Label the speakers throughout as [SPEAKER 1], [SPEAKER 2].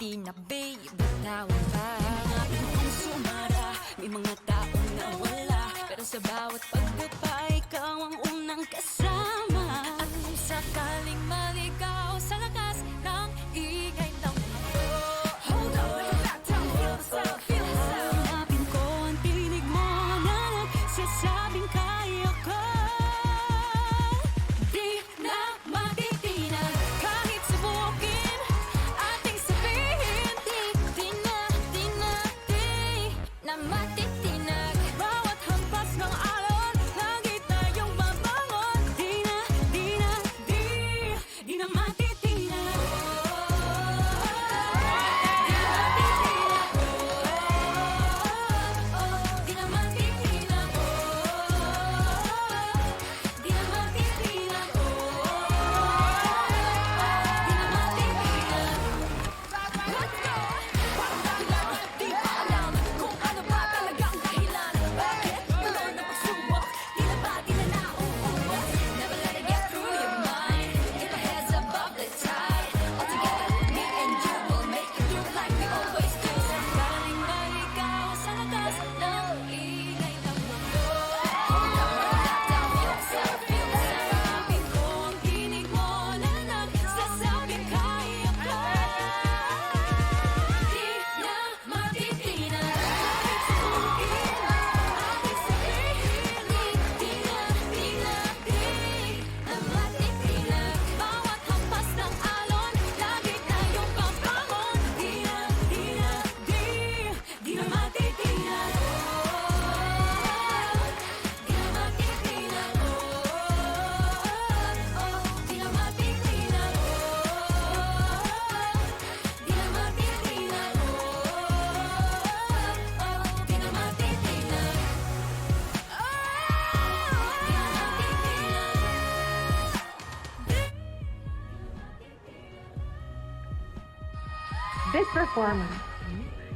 [SPEAKER 1] di na babe, bitawan pa. Hanapin kong sumara, may mga taong nawala, pero sa bawat pagdapa, ikaw ang unang kasama. At kung sakaling maligaw sa lakas ng ingay ng mundo, hold on, back down, feel the sound, feel the sound. Hanapin ko ang tinig mo na nagsasabing kaya ko. Di na matitinag kahit subukin ating sabihin. Di na matitinag bawat hampas ng alon, lagi tayong babangon. Di na matitinag. Di na matitinag. Di na matitinag. Di na matitinag. Let's go! Parang kailangan di pa alam kung ano ba talagang dahilan. Bakit tuloy na pagsubok? Di na ba nauubos? Never let it get through your mind. Keep our heads above the tide. All together, me and you will make it through like we always do. Sakaling maligaw sa lakas ng ingay ng mundo, hold on, back down, feel the sound, feel the sound. Hanapin ko ang tinig mo na nagsasabing kaya ko. Di na matitinag kahit subukin ating sabihin. Di na matitinag bawat hampas ng alon, lagi tayong babangon. Di na matitinag. Di na matitinag. Di na matitinag. Di na matitinag.
[SPEAKER 2] This performance,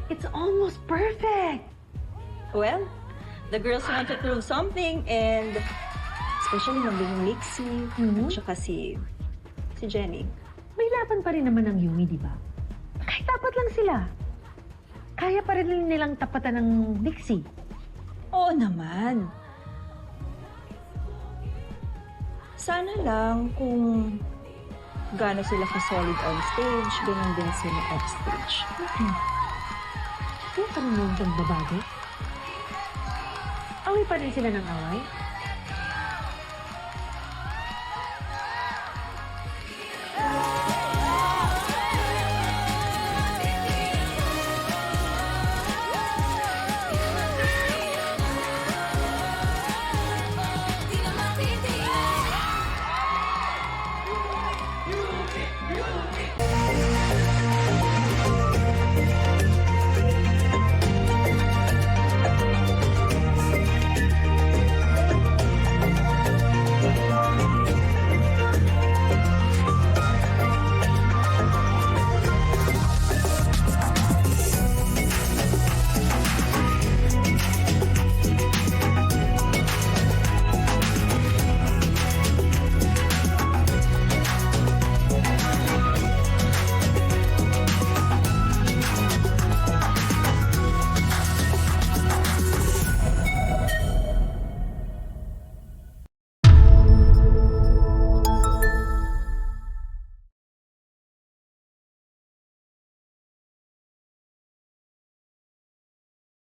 [SPEAKER 2] it's almost perfect.
[SPEAKER 3] Well, the girls want to prove something and especially yung Nixie at saka si Jenny.
[SPEAKER 2] May laban pa rin naman ng Yumi, di ba? Kahit apat lang sila. Kaya pa rin nilang tapatan ng Nixie.
[SPEAKER 3] Oo naman. Sana lang kung gaano sila ka-solid on stage, ganun din sila off stage.
[SPEAKER 2] Kaya pa rin yung babago. Away pa rin sila ng away.